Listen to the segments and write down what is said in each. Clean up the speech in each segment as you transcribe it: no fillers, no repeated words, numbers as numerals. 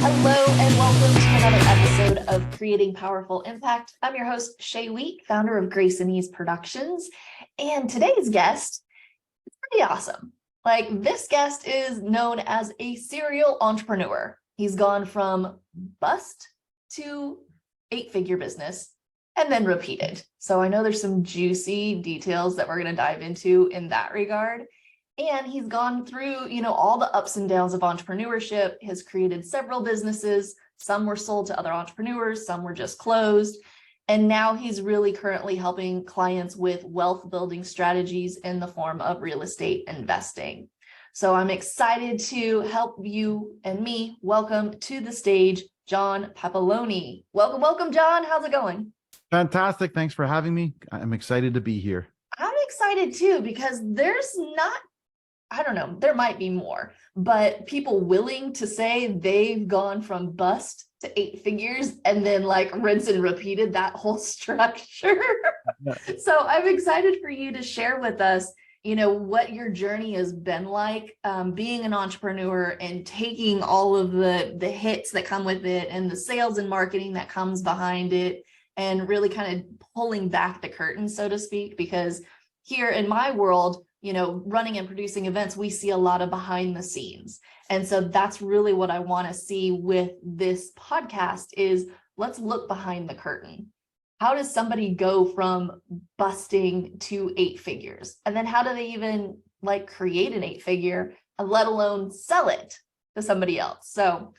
Hello and welcome to another episode of Creating Powerful Impact. I'm your host, Shay Wheat, founder of Grace and Ease Productions. And today's guest is pretty awesome. This guest is known as a serial entrepreneur. He's gone from bust to eight-figure business and then repeated. So I know there's some juicy details that we're going to dive into in that regard. And he's gone through, all the ups and downs of entrepreneurship, has created several businesses. Some were sold to other entrepreneurs, some were just closed. And now he's really currently helping clients with wealth building strategies in the form of real estate investing. So I'm excited to help you and me welcome to the stage, John Papaloni. Welcome, John. How's it going? Fantastic. Thanks for having me. I'm excited to be here. I'm excited too, because there's not, I don't know, there might be more, but people willing to say they've gone from bust to eight figures and then rinse and repeated that whole structure. So I'm excited for you to share with us, what your journey has been like, being an entrepreneur and taking all of the hits that come with it and the sales and marketing that comes behind it, and really kind of pulling back the curtain, so to speak, because here in my world, running and producing events, we see a lot of behind the scenes. And so that's really what I want to see with this podcast is let's look behind the curtain. How does somebody go from busting to eight figures? And then how do they even create an eight figure, let alone sell it to somebody else? So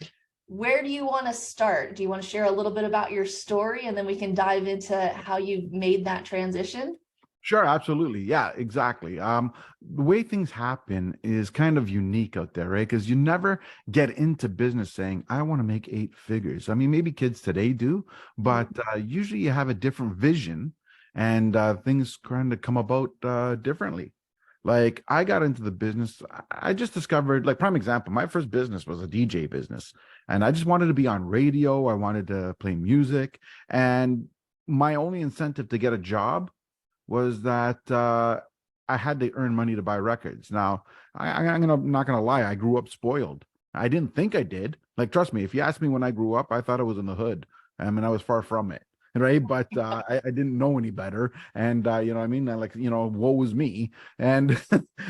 where do you want to start? Do you want to share a little bit about your story and then we can dive into how you've made that transition? Sure, absolutely. Yeah, exactly. The way things happen is kind of unique out there, right? Because you never get into business saying, I want to make eight figures. I mean, maybe kids today do, but usually you have a different vision and things kind of come about differently. I got into the business, I just discovered, prime example, my first business was a DJ business. And I just wanted to be on radio. I wanted to play music. And my only incentive to get a job was that I had to earn money to buy records. Now, I'm not gonna lie, I grew up spoiled. I didn't think I did. Trust me, if you ask me when I grew up, I thought I was in the hood. I mean, I was far from it, right? But I didn't know any better. And you know what I mean? Woe was me. And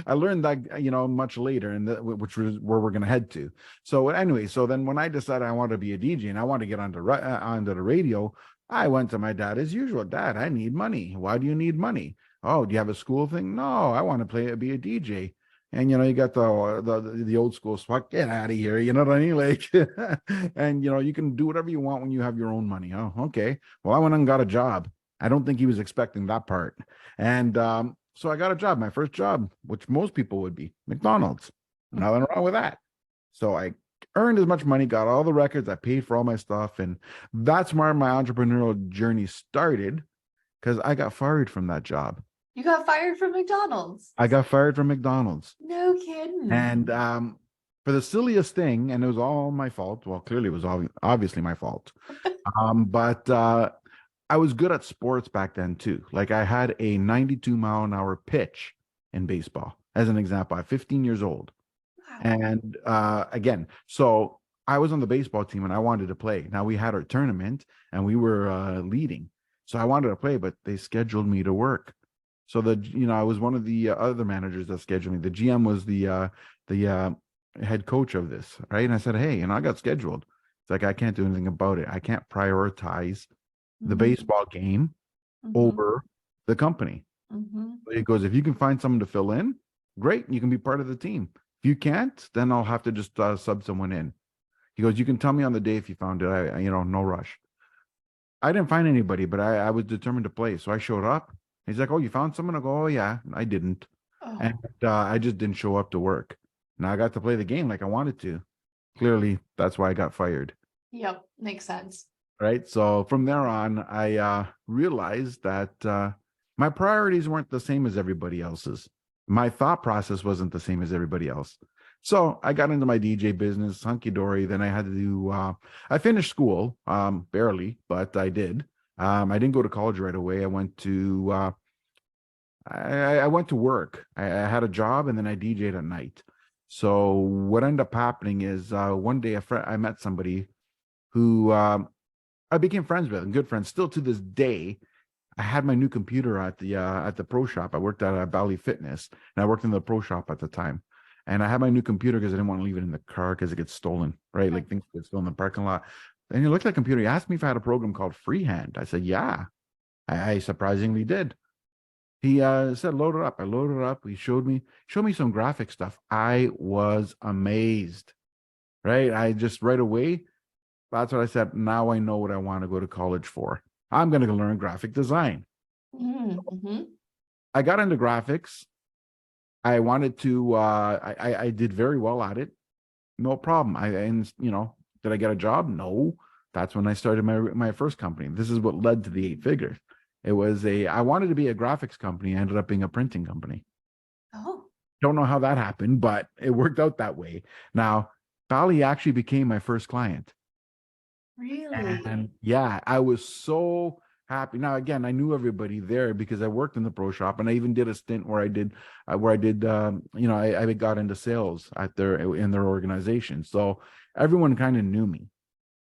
I learned that, much later, and which was where we're gonna head to. So anyway, so then when I decided I wanted to be a DJ and I wanted to get onto the radio, I went to my dad as usual. Dad, I need money. Why do you need money? Oh, do you have a school thing? No, I want to be a DJ. And you got the old school swat, get out of here. You know what I mean? And you can do whatever you want when you have your own money. Oh, okay. Well, I went and got a job. I don't think he was expecting that part. And so I got a job, my first job, which most people would be McDonald's. Nothing wrong with that. So I earned as much money, got all the records, I paid for all my stuff, and that's where my entrepreneurial journey started, because I got fired from that job. You got fired from McDonald's? I got fired from McDonald's. No kidding. And for the silliest thing, and it was all my fault. Well, clearly it was obviously my fault. But I was good at sports back then too. I had a 92-mile-an-hour pitch in baseball, as an example. I'm 15 years old. And again, so I was on the baseball team and I wanted to play. Now we had our tournament and we were leading. So I wanted to play, but they scheduled me to work. So I was one of the other managers that scheduled me. The GM was the head coach of this, right? And I said, hey, I got scheduled. It's I can't do anything about it. I can't prioritize the baseball game over the company. So he goes, if you can find someone to fill in, great. You can be part of the team. If you can't, then I'll have to just sub someone in. He goes, you can tell me on the day if you found it. No rush. I didn't find anybody, but I was determined to play. So I showed up. He's like, oh, you found someone? I go, oh, yeah, I didn't. Oh. And I just didn't show up to work. Now I got to play the game like I wanted to. Clearly, that's why I got fired. Yep, makes sense. Right. So from there on, I realized that my priorities weren't the same as everybody else's. My thought process wasn't the same as everybody else. So I got into my DJ business, hunky-dory. Then I had to do, I finished school, barely, but I did. I didn't go to college right away. I went to I went to work. I had a job and then I DJ'd at night. So what ended up happening is one day I met somebody who I became friends with and good friends still to this day. I had my new computer at the pro shop. I worked at Bally Fitness, and I worked in the pro shop at the time. And I had my new computer because I didn't want to leave it in the car because it gets stolen, right? Like things get stolen in the parking lot. And he looked at the computer. He asked me if I had a program called Freehand. I said, yeah. I surprisingly did. He said, load it up. I loaded it up. He showed me some graphic stuff. I was amazed, right? I just right away, that's what I said. Now I know what I want to go to college for. I'm going to learn graphic design. Mm-hmm. I got into graphics. I wanted to, I did very well at it. No problem. And did I get a job? No. That's when I started my first company. This is what led to the eight figures. I wanted to be a graphics company. I ended up being a printing company. Oh, Don't know how that happened, but it worked out that way. Now, Bally actually became my first client. And really? yeah, I was so happy. Now, again, I knew everybody there because I worked in the pro shop, and I even did a stint where I got into sales in their organization. So everyone kind of knew me.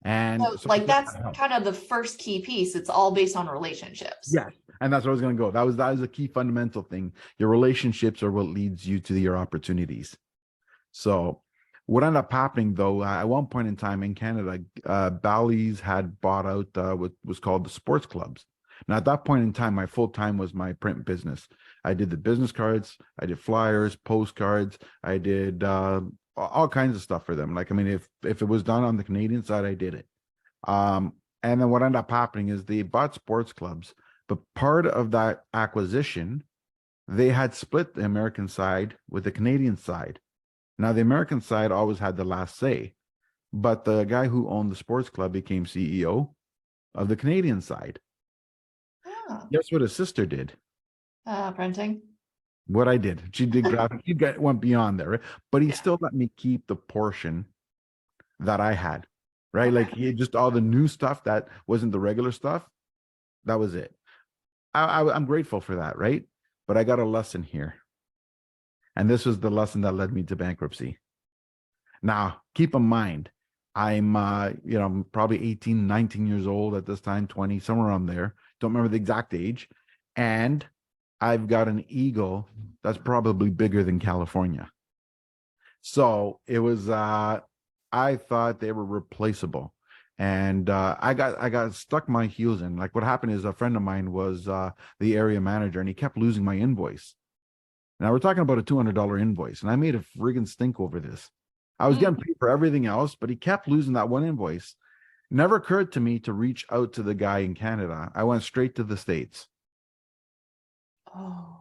And So, so like, that's kind of the first key piece. It's all based on relationships. yes, and that's where I was going to go. That was a key fundamental thing. Your relationships are what leads you to your opportunities. So what ended up happening though, at one point in time in Canada, Bally's had bought out what was called the sports clubs. Now at that point in time, my full time was my print business. I did the business cards, I did flyers, postcards, I did all kinds of stuff for them. Like I mean, if it was done on the Canadian side, I did it. Um, and then what ended up happening is they bought sports clubs, but part of that acquisition, they had split the American side with the Canadian side. Now, the American side always had the last say, but the guy who owned the sports club became CEO of the Canadian side. Oh, Guess what his sister did? printing. What I did. She did graphic. Went beyond there, right? But he Yeah. still let me keep the portion that I had, right? Like Okay. he had just all the new stuff that wasn't the regular stuff. That was it. I'm grateful for that, right? But I got a lesson here. And this was the lesson that led me to bankruptcy. Now, keep in mind, I'm probably 18, 19 years old at this time, 20, somewhere around there. Don't remember the exact age. And I've got an ego that's probably bigger than California. So it was I thought they were replaceable. And I got stuck my heels in. Like what happened is a friend of mine was the area manager and he kept losing my invoice. Now we're talking about a $200 invoice, and I made a friggin' stink over this. I was getting Mm. paid for everything else, but he kept losing that one invoice. Never occurred to me to reach out to the guy in Canada. I went straight to the States. Oh,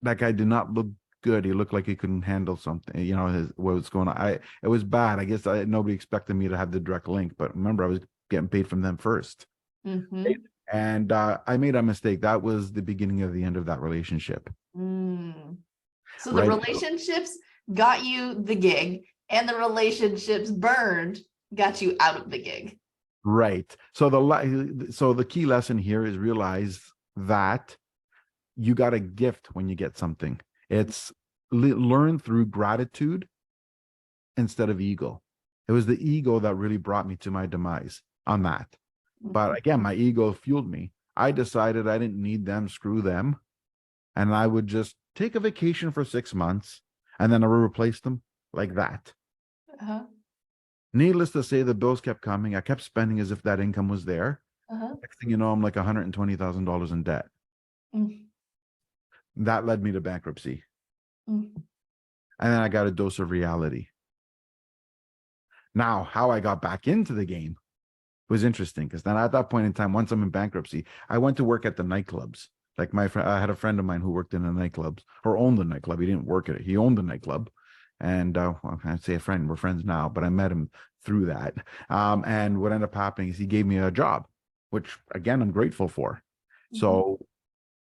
That guy did not look good. He looked like he couldn't handle something, what was going on. It was bad. I guess nobody expected me to have the direct link, but remember, I was getting paid from them first. mm-hmm. And I made a mistake. That was the beginning of the end of that relationship, Mm. So the right? relationships got you the gig, and the relationships burned got you out of the gig. Right. So the key lesson here is realize that you got a gift when you get something. It's learn through gratitude instead of ego. It was the ego that really brought me to my demise on that. Mhm. But again, my ego fueled me. I decided I didn't need them, screw them, and I would just take a vacation for 6 months and then I would replace them like that. Uh-huh. Needless to say, the bills kept coming. I kept spending as if that income was there. Uh-huh. Next thing you know, I'm like $120,000 in debt. Mm. That led me to bankruptcy. Mm. And then I got a dose of reality. Now, how I got back into the game was interesting because then at that point in time, once I'm in bankruptcy, I went to work at the nightclubs. Like my friend, I had a friend of mine who worked in the nightclubs or owned the nightclub. He didn't work at it. He owned the nightclub. And well, I'd say a friend, we're friends now, but I met him through that. And what ended up happening is he gave me a job, which again, I'm grateful for. Mhm. So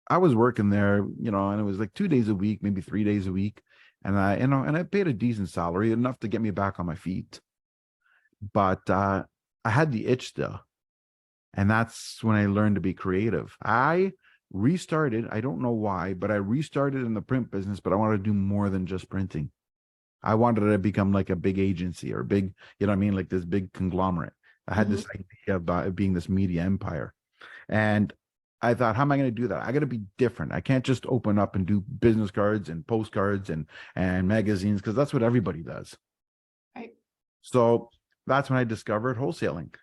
I was working there, and it was like 2 days a week, maybe 3 days a week. And I paid a decent salary, enough to get me back on my feet. But I had the itch still. And that's when I learned to be creative. I restarted. I don't know why, but I restarted in the print business, but I wanted to do more than just printing. I wanted to become like a big agency or big, you know what I mean? Like this big conglomerate. I had Mhm. this idea about it being this media empire. And I thought, how am I going to do that? I got to be different. I can't just open up and do business cards and postcards and magazines because that's what everybody does. Right. So that's when I discovered wholesaling.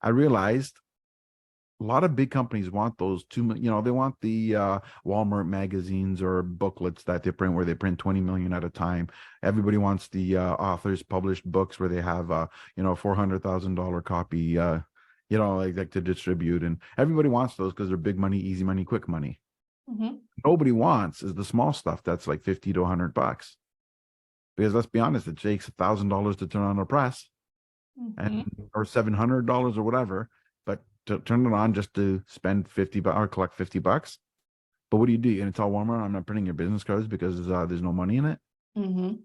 I realized a lot of big companies want those they want the Walmart magazines or booklets that they print where they print 20 million at a time. Everybody wants the authors published books where they have $400,000 copy like to distribute, and everybody wants those because they're big money, easy money, quick money. Mhm. Nobody wants is the small stuff that's like 50 to 100 bucks, because let's be honest, it takes $1,000 to turn on a press and Mhm. or $700 or whatever, but to turn it on just to spend 50 bucks or collect 50 bucks. But what do? You're going to tell Walmart, I'm not printing your business cards because there's no money in it, Mhm.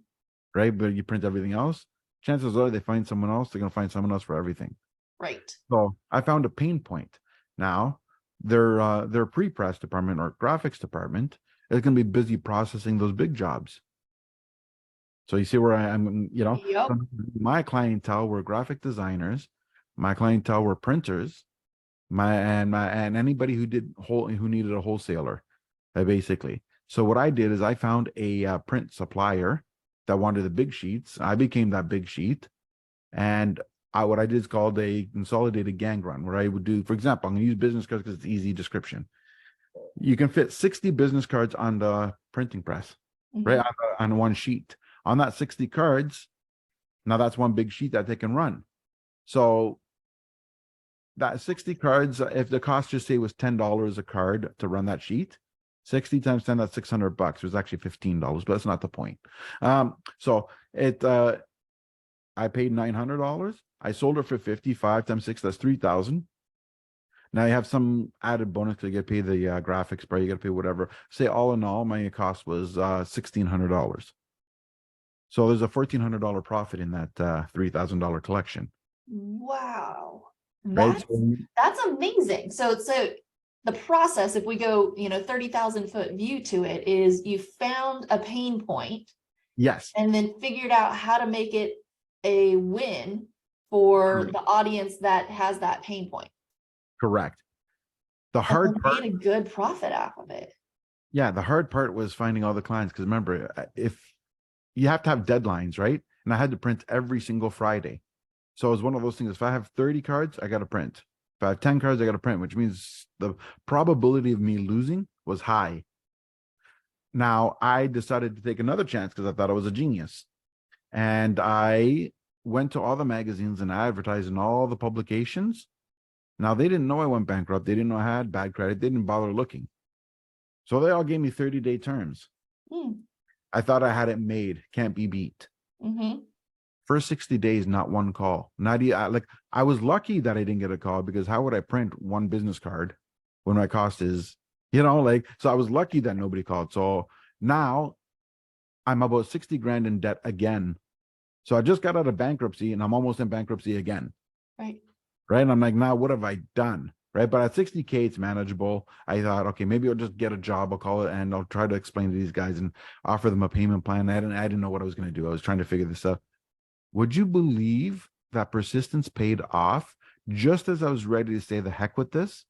right? But you print everything else. Chances are they find someone else. They're going to find someone else for everything. Right. So I found a pain point. Now their pre-press department or graphics department is going to be busy processing those big jobs. So you see where I am, Yep. my clientele were graphic designers, my clientele were printers, and anybody who needed a wholesaler, basically. So what I did is I found a print supplier that wanted the big sheets. I became that big sheet, and what I did is called a consolidated gang run, where I would do, for example, I'm going to use business cards because it's easy description. You can fit 60 business cards on the printing press, right? Mhm. On one sheet. On that 60 cards, now that's one big sheet that they can run. So that 60 cards, if the cost just say was $10 a card to run that sheet, 60 times 10, that's $600. It was actually $15, but that's not the point. So I paid $900. I sold it for 55 times 6, that's 3,000. Now you have some added bonus because you get paid the graphics, but you got to pay whatever. Say all in all, my cost was $1,600. So there's a $1,400 profit in that $3,000 collection, Wow. right? That's So, that's amazing. So the process, if we go, 30,000 foot view to it, is you found a pain point yes, and then figured out how to make it a win for correct. the audience that has that pain point. Correct. The And hard then part, made a good profit out of it. yeah, the hard part was finding all the clients because remember, if you have to have deadlines, right? And I had to print every single Friday. So it was one of those things. If I have 30 cards, I got to print. If I have 10 cards, I got to print, which means the probability of me losing was high. Now I decided to take another chance because I thought I was a genius. And I went to all the magazines and advertised in all the publications. Now they didn't know I went bankrupt. They didn't know I had bad credit. They didn't bother looking. So they all gave me 30-day terms. Mm. I thought I had it made. Can't be beat. Hmm. First 60 days, not one call. Not like I was lucky that I didn't get a call because how would I print one business card when my cost is, so I was lucky that nobody called. So now I'm about 60 grand in debt again. So I just got out of bankruptcy and I'm almost in bankruptcy again. Right. Right. And I'm like, now what have I done? Right. But at 60K, it's manageable. I thought, okay, maybe I'll just get a job. I'll call it and I'll try to explain to these guys and offer them a payment plan. I didn't know what I was going to do. I was trying to figure this out. Would you believe that persistence paid off? Just as I was ready to say the heck with this,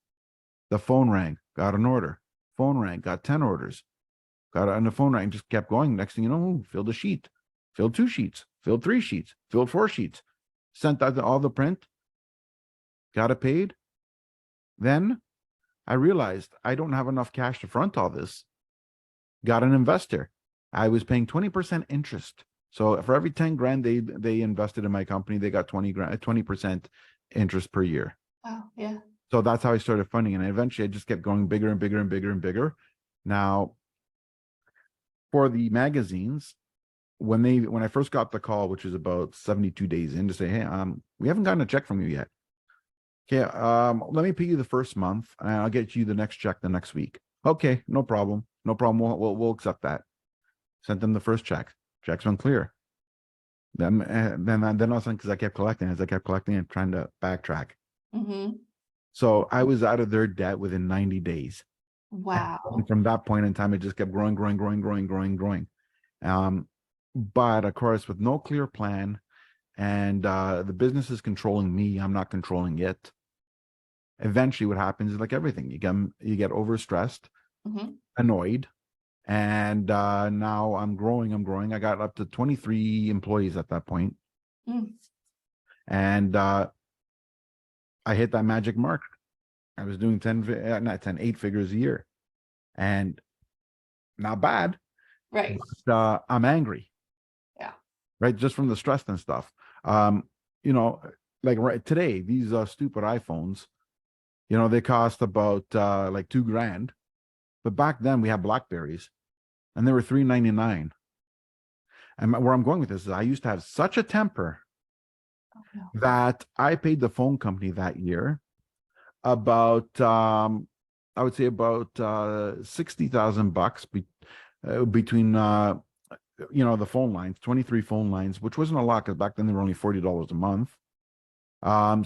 the phone rang, got an order. Phone rang, got 10 orders. Got on the phone rang, just kept going. Next thing you know, filled a sheet, filled 2 sheets, filled 3 sheets, filled 4 sheets, sent out all the print, got it paid. Then I realized I don't have enough cash to front all this. Got an investor. I was paying 20% interest. So for every 10 grand they invested in my company, they got 20% interest per year. Wow. Yeah. So that's how I started funding. And eventually I just kept going bigger and bigger and bigger and bigger. Now, for the magazines, when I first got the call, which was about 72 days in, to say, hey, we haven't gotten a check from you yet. Okay, let me pay you the first month and I'll get you the next check the next week. Okay, no problem. No problem. We'll accept that. Sent them the first check. Check's unclear. Then all of a sudden, because I kept collecting, as I kept collecting and trying to backtrack. Hmm. So I was out of their debt within 90 days. And Wow. from that point in time, it just kept growing, growing, growing, growing, growing, growing. Um, But of course, with no clear plan, and the business is controlling me, I'm not controlling it. Eventually, what happens is like everything, you get overstressed, Mhm. annoyed, and now I'm growing. I got up to 23 employees at that point, Mm. and I hit that magic mark. I was doing not 10, 8 figures a year, and not bad. Right. But I'm angry, Yeah. right? Just from the stress and stuff. Um, you know, like right today, these stupid iPhones, they cost about like $2,000. But back then we had Blackberries and they were $399. And where I'm going with this is I used to have such a temper Oh, no. that I paid the phone company that year about I would say about $60,000 between the phone lines, 23 phone lines, which wasn't a lot because back then they were only $40 a month.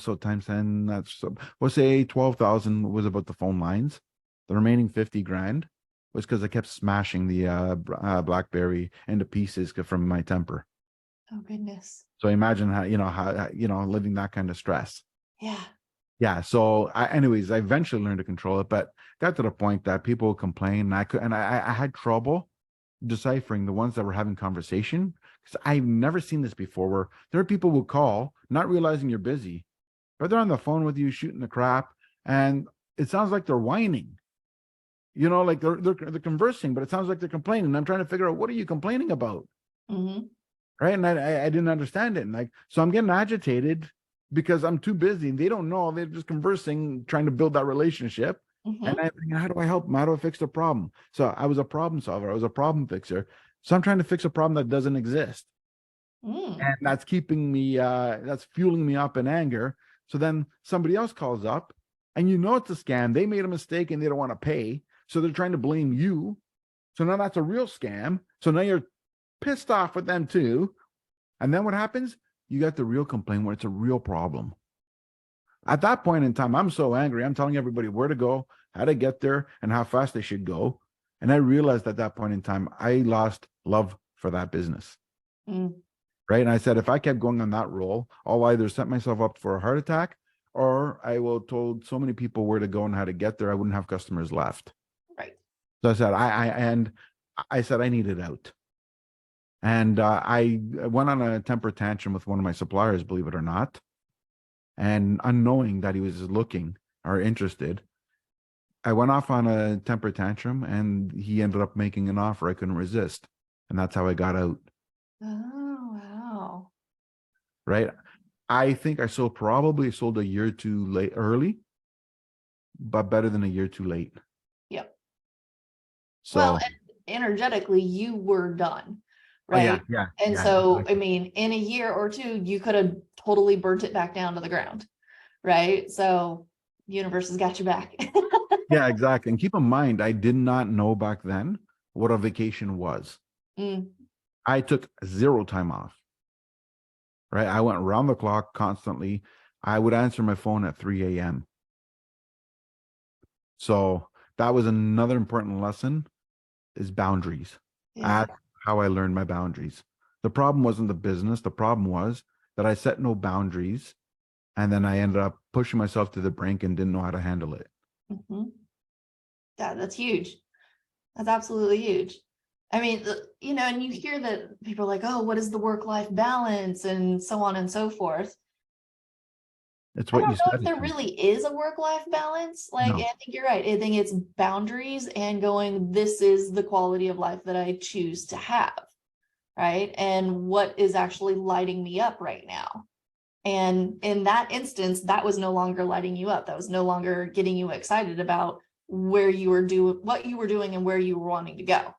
So times 10, that's we'll say 12,000 was about the phone lines. The remaining 50,000 was because I kept smashing the BlackBerry into pieces from my temper. Oh, goodness. So imagine how living that kind of stress. Yeah. Yeah. So anyways, I eventually learned to control it, but got to the point that people would complain, and I had trouble deciphering the ones that were having conversation because I've never seen this before where there are people who call not realizing you're busy, but they're on the phone with you shooting the crap, and it sounds like they're whining. Like they're conversing, but it sounds like they're complaining. And I'm trying to figure out what are you complaining about, Hmm. right? And I didn't understand it, and like so I'm getting agitated because I'm too busy. And they don't know they're just conversing, trying to build that relationship. And Hmm. I'm thinking, how do I help them? How do I fix the problem? So I was a problem solver. I was a problem fixer. So I'm trying to fix a problem that doesn't exist. Mm. And that's keeping me, that's fueling me up in anger. So then somebody else calls up and it's a scam. They made a mistake and they don't want to pay. So they're trying to blame you. So now that's a real scam. So now you're pissed off with them too. And then what happens? You got the real complaint where it's a real problem. At that point in time, I'm so angry. I'm telling everybody where to go, how to get there, and how fast they should go. And I realized at that point in time, I lost love for that business. Mm. Right. And I said, if I kept going on that roll, I'll either set myself up for a heart attack or I will told so many people where to go and how to get there. I wouldn't have customers left. Right. So I said, I said, I needed out. And I went on a temper tantrum with one of my suppliers, believe it or not. And unknowing that he was looking or interested, I went off on a temper tantrum and he ended up making an offer I couldn't resist. And that's how I got out. Oh, wow. Right. I think probably sold a year too late early, but better than a year too late. Yep. Well, So, and energetically, you were done, oh yeah, right? yeah, And yeah, so, I exactly. mean, in a year or two, you could have totally burnt it back down to the ground, right? So, universe has got you back. Yeah, exactly. And keep in mind, I did not know back then what a vacation was. Mm. I took zero time off, right? I went around the clock constantly. I would answer my phone at 3 a.m. So that was another important lesson is boundaries. Yeah. That's how I learned my boundaries. The problem wasn't the business. The problem was that I set no boundaries and then I ended up pushing myself to the brink and didn't know how to handle it. Hmm. That's huge. That's absolutely huge. I mean, and you hear that people are like, oh, what is the work-life balance and so on and so forth. It's I what you don't know said if it there to. really is a work-life balance. Like, I No, think you're right. I think it's boundaries and going, this is the quality of life that I choose to have, right? And what is actually lighting me up right now. And in that instance, that was no longer lighting you up. That was no longer getting you excited about where you were doing, what you were doing and where you were wanting to go.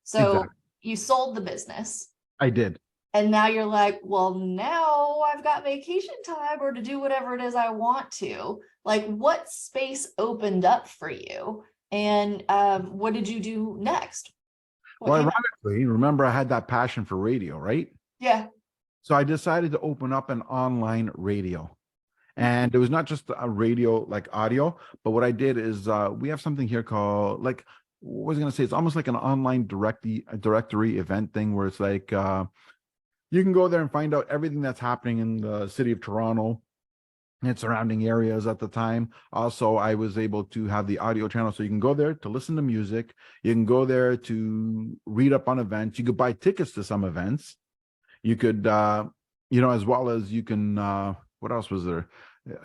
So exactly. you sold the business. I did. And now you're like, well, now I've got vacation time or to do whatever it is I want to. Like, what space opened up for you? And what did you do next? What Well, came up? ironically, remember I had that passion for radio, right? Yeah. So I decided to open up an online radio. And it was not just a radio like audio, but what I did is we have something here called like what was I going to say? It's almost like an online directory event thing where it's like you can go there and find out everything that's happening in the city of Toronto and surrounding areas at the time. Also, I was able to have the audio channel, so you can go there to listen to music. You can go there to read up on events. You could buy tickets to some events. You could, as well as you can. What else was there?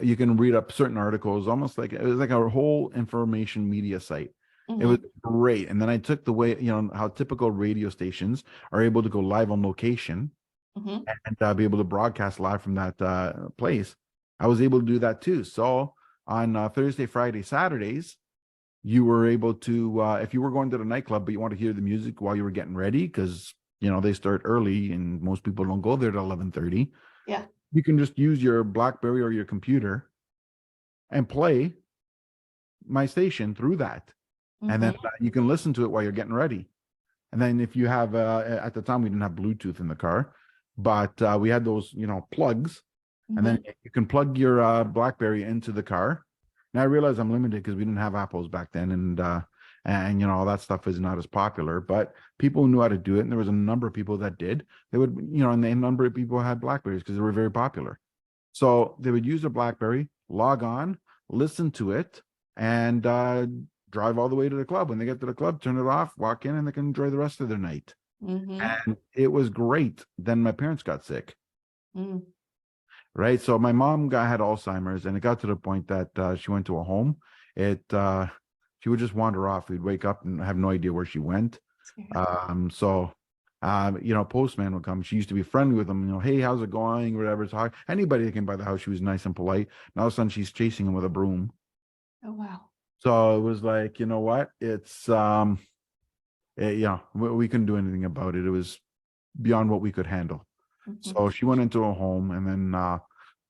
You can read up certain articles. Almost like it was like a whole information media site. It was Mm-hmm. great. And then I took the way, how typical radio stations are able to go live on location Mm-hmm. and be able to broadcast live from that place. I was able to do that too. So on Thursday, Friday, Saturdays, you were able to, if you were going to the nightclub, but you want to hear the music while you were getting ready, because they start early and most people don't go there at 11:30. Yeah. You can just use your BlackBerry or your computer and play my station through that, and then Mm-hmm. you can listen to it while you're getting ready. And then if you have, at the time we didn't have Bluetooth in the car, but we had those, plugs, and then Mm-hmm. you can plug your BlackBerry into the car. Now I realize I'm limited because we didn't have Apples back then, and all that stuff is not as popular. But people knew how to do it, and there was a number of people that did. They would, and a number of people had Blackberries because they were very popular. So they would use a BlackBerry, log on, listen to it, and drive all the way to the club. When they get to the club, turn it off, walk in, and they can enjoy the rest of their night. Mm-hmm. And it was great. Then my parents got sick, Mm. right? So my mom had Alzheimer's, and it got to the point that she went to a home. She would just wander off. We'd wake up and have no idea where she went. Scary. Postman would come. She used to be friendly with him. Hey, how's it going? Whatever. So anybody that came by the house, she was nice and polite. Now all of a sudden, she's chasing him with a broom. Oh wow. So it was like, you know what? It's we couldn't do anything about it. It was beyond what we could handle. Mm-hmm. So she went into a home, and then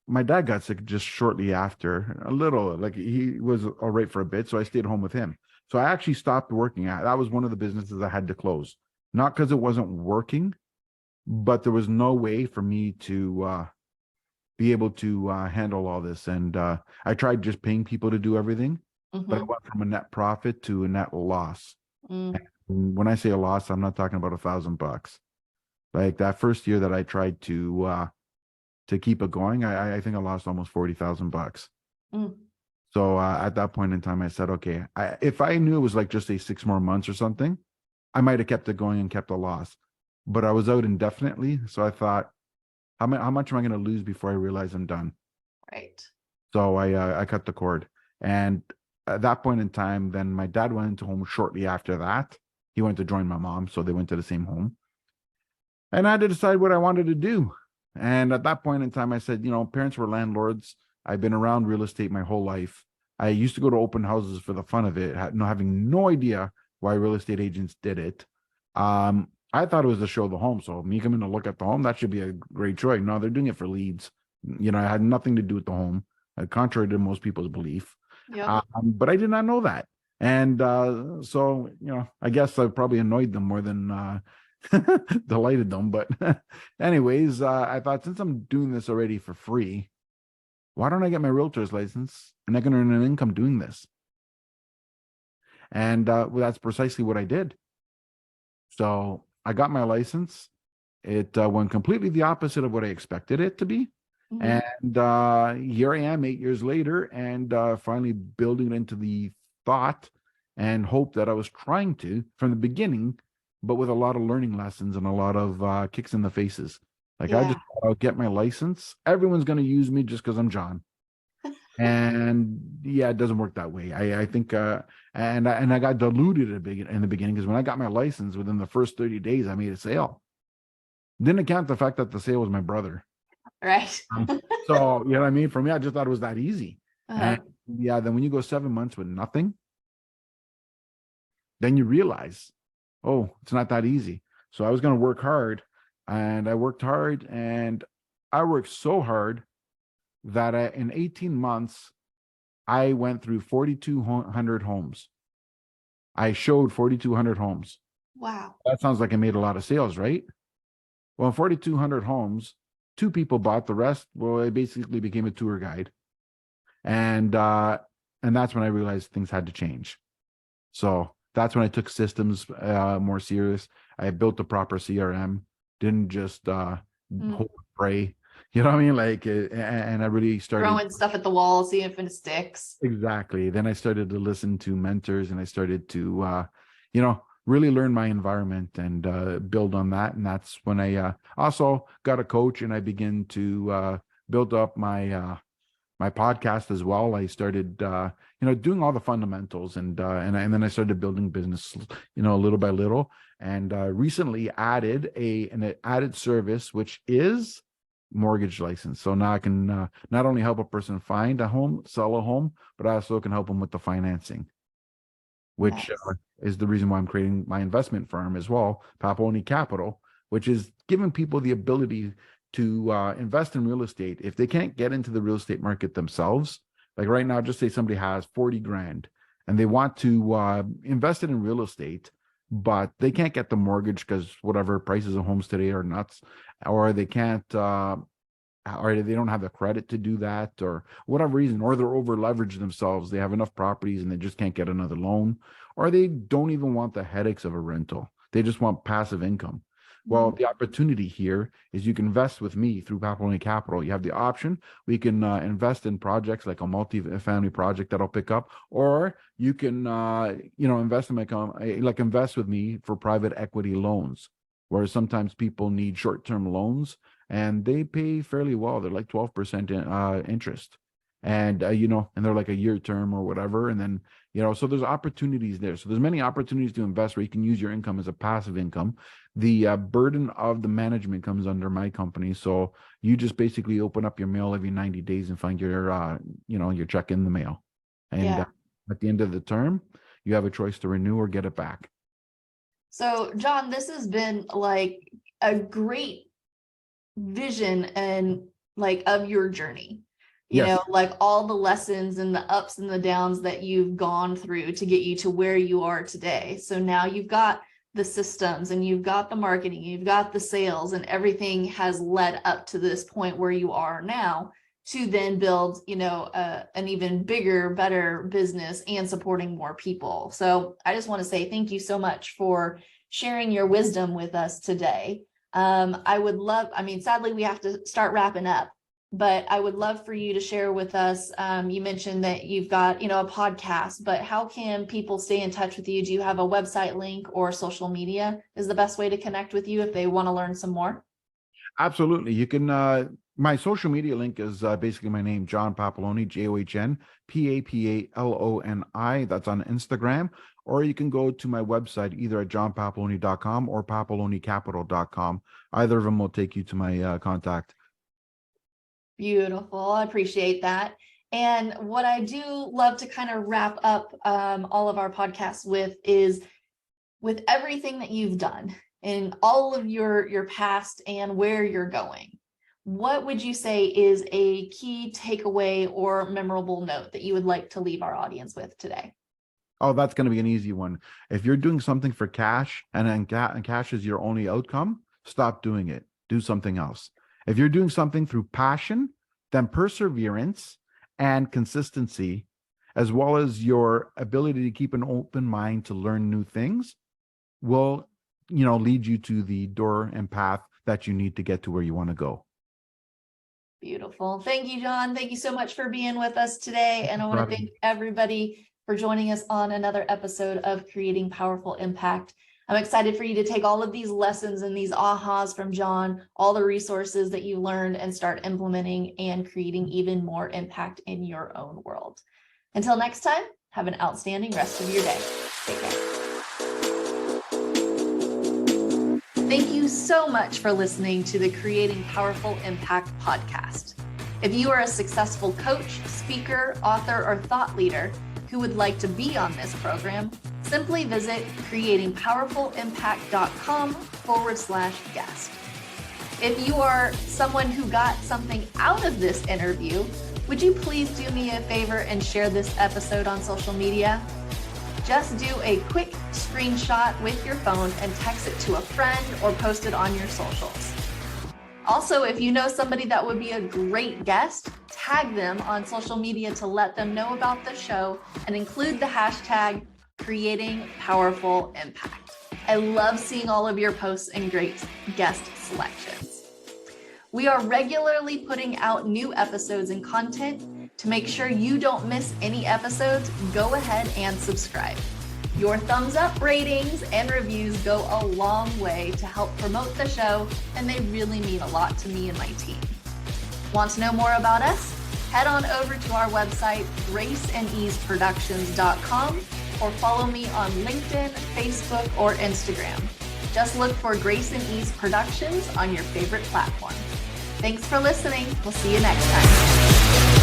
my dad got sick just shortly after. A little, like he was all right for a bit, so I stayed home with him. So I actually stopped working. That was one of the businesses I had to close, not because it wasn't working, but there was no way for me to be able to handle all this. And I tried just paying people to do everything, but I Mm-hmm. went from a net profit to a net loss. Mm. And when I say a loss, I'm not talking about $1,000. Like that first year that I tried to keep it going, I think I lost almost $40,000. Mm. So at that point in time, I said, okay, if I knew it was like just say 6 more months or something, I might have kept it going and kept a loss. But I was out indefinitely, so I thought, how much am I going to lose before I realize I'm done? Right. So I cut the cord, and at that point in time, then my dad went into home shortly after that. He went to join my mom, so they went to the same home, and I had to decide what I wanted to do. And at that point in time, I said, parents were landlords. I've been around real estate my whole life. I used to go to open houses for the fun of it, having no idea why real estate agents did it. I thought it was to show the home. So me coming to look at the home, that should be a great choice. No, they're doing it for leads. It had nothing to do with the home, contrary to most people's belief. Yep. But I did not know that. And so, I guess I probably annoyed them more than delighted them. But anyways, I thought, since I'm doing this already for free, why don't I get my realtor's license and I can earn an income doing this? And well, that's precisely what I did. So I got my license. It went completely the opposite of what I expected it to be. Mm-hmm. And here I am 8 years later, and finally building it into the thought and hope that I was trying to from the beginning, but with a lot of learning lessons and a lot of kicks in the faces. Like I just Yeah. thought I'll get my license. Everyone's going to use me just because I'm John. And yeah, it doesn't work that way. I think and I got diluted in the beginning, because when I got my license, within the first 30 days, I made a sale. Didn't account the fact that the sale was my brother. Right. So you know what I mean? For me, I just thought it was that easy. Uh-huh. And yeah, then when you go 7 months with nothing, then you realize, oh, it's not that easy. So I was going to work hard, and I worked hard, and I worked so hard that in 18 months, I went through 4,200 homes. I showed 4,200 homes. Wow. That sounds like I made a lot of sales, right? Well, in 4,200 homes, two people bought. The rest, well, I basically became a tour guide. And that's when I realized things had to change. So That's when I took systems more serious. I built a proper CRM, didn't just hope and pray. You know what I mean? Like, and I really started Throwing stuff at the wall, see if it sticks. exactly. Then I started to listen to mentors, and I started to, really learn my environment and build on that. And that's when I also got a coach, and I began to build up my podcast as well. I started, doing all the fundamentals, and then I started building business, little by little, and recently added an added service, which is mortgage license. So now I can not only help a person find a home, sell a home, but I also can help them with the financing, which Nice. is the reason why I'm creating my investment firm as well, Papaloni Capital, which is giving people the ability to invest in real estate. If they can't get into the real estate market themselves, like right now, just say somebody has 40 grand and they want to invest it in real estate, but they can't get the mortgage because whatever prices of homes today are nuts, or they can't, or they don't have the credit to do that, or whatever reason, or they're over leveraged themselves. They have enough properties and they just can't get another loan, or they don't even want the headaches of a rental. They just want passive income. Well, the opportunity here is you can invest with me through Papaloni Capital. You have the option. We can invest in projects like a multi-family project that I'll pick up, or you can, invest in invest with me for private equity loans, where sometimes people need short-term loans and they pay fairly well. They're like 12% interest. And, and they're like a year term or whatever. And then, so there's opportunities there. So there's many opportunities to invest where you can use your income as a passive income. The burden of the management comes under my company. So you just basically open up your mail every 90 days and find your check in the mail. And at the end of the term, you have a choice to renew or get it back. So, John, this has been like a great vision and like of your journey. Like all the lessons and the ups and the downs that you've gone through to get you to where you are today. So now you've got the systems and you've got the marketing, you've got the sales, and everything has led up to this point where you are now to then build, an even bigger, better business and supporting more people. So I just want to say thank you so much for sharing your wisdom with us today. Sadly, we have to start wrapping up, but I would love for you to share with us. You mentioned that you've got, a podcast, but how can people stay in touch with you? Do you have a website link, or social media is the best way to connect with you if they want to learn some more? Absolutely. You can, my social media link is basically my name, John Papaloni, JOHN PAPALONI. That's on Instagram. Or you can go to my website, either at johnpapaloni.com or papalonicapital.com. Either of them will take you to my contact. Beautiful. I appreciate that. And what I do love to kind of wrap up all of our podcasts with is, with everything that you've done in all of your past and where you're going, what would you say is a key takeaway or memorable note that you would like to leave our audience with today? Oh, that's going to be an easy one. If you're doing something for cash and cash is your only outcome, stop doing it. Do something else. If you're doing something through passion, then perseverance and consistency, as well as your ability to keep an open mind to learn new things, will, lead you to the door and path that you need to get to where you want to go. Beautiful. Thank you, John. Thank you so much for being with us today. And I want to thank everybody for joining us on another episode of Creating Powerful Impact. I'm excited for you to take all of these lessons and these ahas from John, all the resources that you learned, and start implementing and creating even more impact in your own world. Until next time, have an outstanding rest of your day. Take care. Thank you so much for listening to the Creating Powerful Impact podcast. If you are a successful coach, speaker, author, or thought leader who would like to be on this program, simply visit creatingpowerfulimpact.com/guest. If you are someone who got something out of this interview, would you please do me a favor and share this episode on social media? Just do a quick screenshot with your phone and text it to a friend or post it on your socials. Also, if you know somebody that would be a great guest, tag them on social media to let them know about the show and include the hashtag creating powerful impact. I love seeing all of your posts and great guest selections. We are regularly putting out new episodes and content. To make sure you don't miss any episodes, go ahead and subscribe. Your thumbs up, ratings, and reviews go a long way to help promote the show, and they really mean a lot to me and my team. Want to know more about us? Head on over to our website, graceandeaseproductions.com, or follow me on LinkedIn, Facebook, or Instagram. Just look for Grace and Ease Productions on your favorite platform. Thanks for listening. We'll see you next time.